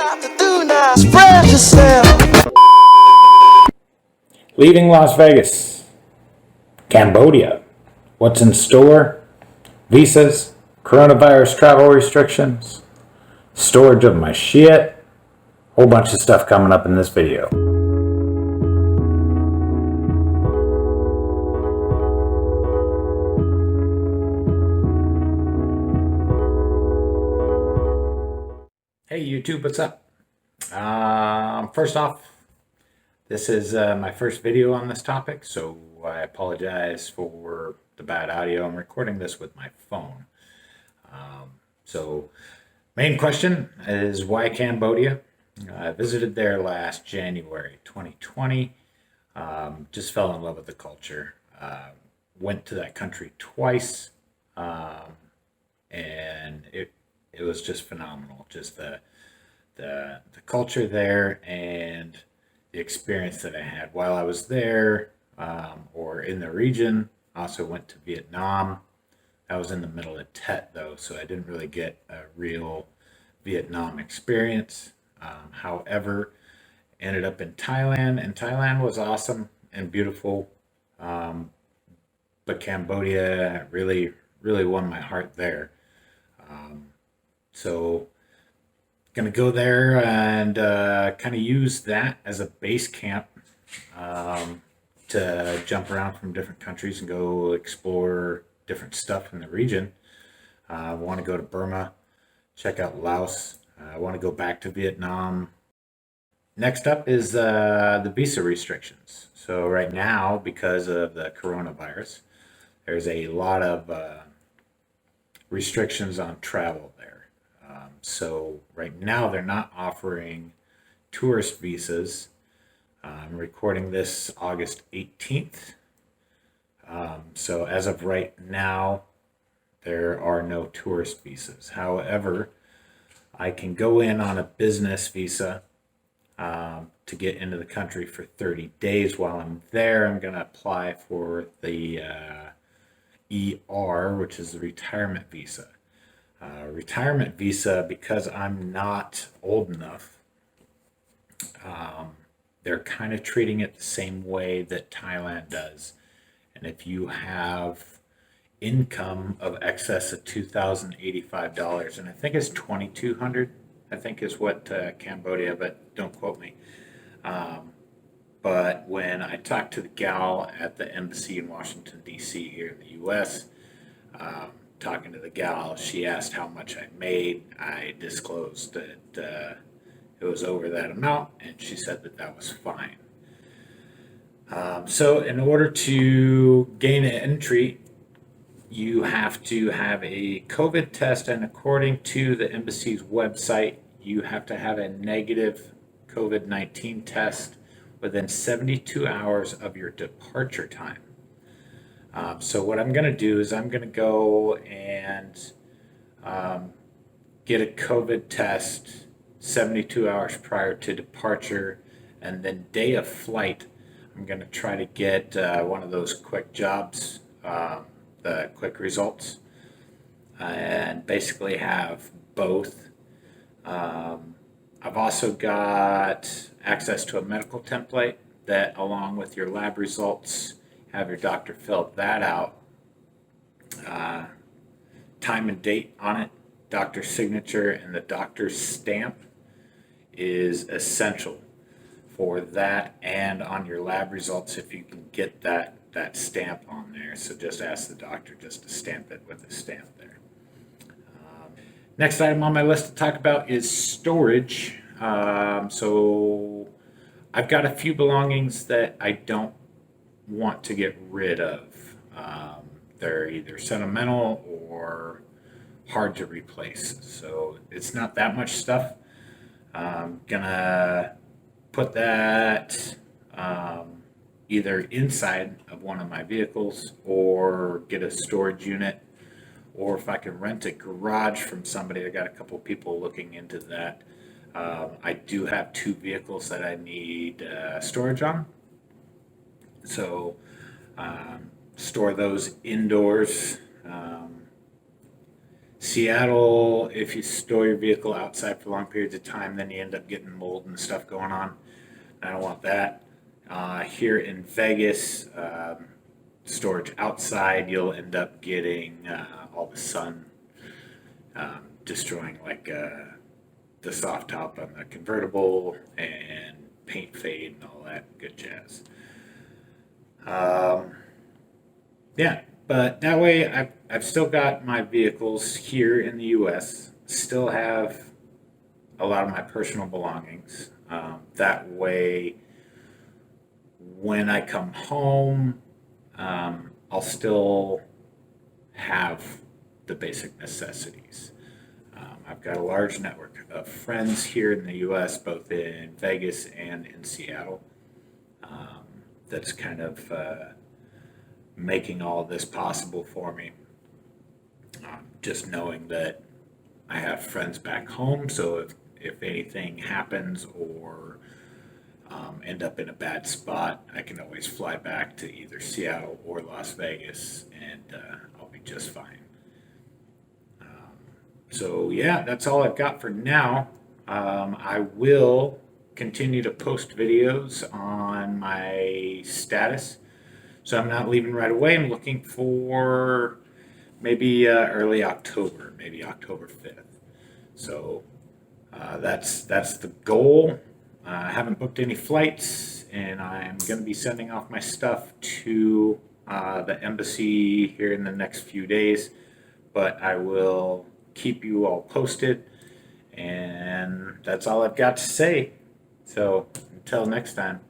got to do now? Spread yourself. Leaving Las Vegas. Cambodia. What's in store? Visas, coronavirus travel restrictions, storage of my shit, whole bunch of stuff coming up in this video. Hey YouTube, what's up? First off, this is my first video on this topic, so I apologize for the bad audio. I'm recording this with my phone. So main question is why Cambodia? I visited there last January 2020. Just fell in love with the culture. Went to that country twice, and it was just phenomenal. Just the culture there and the experience that I had while I was there, or in the region. I also went to Vietnam. I was in the middle of Tet though, so I didn't really get a real Vietnam experience. However, ended up in Thailand, and Thailand was awesome and beautiful. But Cambodia really won my heart there. So gonna go there and kind of use that as a base camp, to jump around from different countries and go explore different stuff in the region. I want to go to Burma, check out Laos. I want to go back to Vietnam. Next up is the visa restrictions. So right now, because of the coronavirus, there's a lot of restrictions on travel there. So right now they're not offering tourist visas. I'm recording this August 18th. So as of right now, there are no tourist visas. However, I can go in on a business visa to get into the country for 30 days. While I'm there, I'm going to apply for the ER, which is the retirement visa. Retirement visa, because I'm not old enough, they're kind of treating it the same way that Thailand does. And if you have income of excess of $2,085, and I think it's $2,200, I think is what Cambodia, but don't quote me. But when I talked to the gal at the embassy in Washington, D.C. here in the U.S., talking to the gal, she asked how much I made. I disclosed that it was over that amount, and she said that that was fine. So in order to gain an entry, you have to have a COVID test, and according to the embassy's website, you have to have a negative COVID-19 test within 72 hours of your departure time. So what I'm going to do is I'm going to go and get a COVID test 72 hours prior to departure, and then day of flight, I'm going to try to get one of those quick jobs, the quick results, and basically have both. I've also got access to a medical template that, along with your lab results, have your doctor fill that out. Time and date on it, doctor's signature, and the doctor's stamp is essential for that, and on your lab results if you can get that stamp on there. So just ask the doctor just to stamp it with a stamp there. Next item on my list to talk about is storage. So I've got a few belongings that I don't want to get rid of. They're either sentimental or hard to replace. So it's not that much stuff. I'm gonna put that either inside of one of my vehicles or get a storage unit, or if I can rent a garage from somebody. I got a couple people looking into that. I do have 2 vehicles that I need storage on, so store those indoors. Seattle, if you store your vehicle outside for long periods of time, then you end up getting mold and stuff going on. I don't want that. Here in Vegas, storage outside, you'll end up getting all the sun destroying the soft top on the convertible and paint fade and all that good jazz. Yeah, but that way I've still got my vehicles here in the U.S., still have a lot of my personal belongings. That way, when I come home, I'll still have the basic necessities. I've got a large network of friends here in the U.S., both in Vegas and in Seattle. That's kind of making all this possible for me. Just knowing that I have friends back home, so if anything happens or end up in a bad spot, I can always fly back to either Seattle or Las Vegas, and I'll be just fine. So yeah, that's all I've got for now. I will continue to post videos on my status, so I'm not leaving right away. I'm looking for maybe early October, maybe October 5th. So that's the goal. I haven't booked any flights, and I'm going to be sending off my stuff to the embassy here in the next few days. But I will keep you all posted, and that's all I've got to say. So until next time.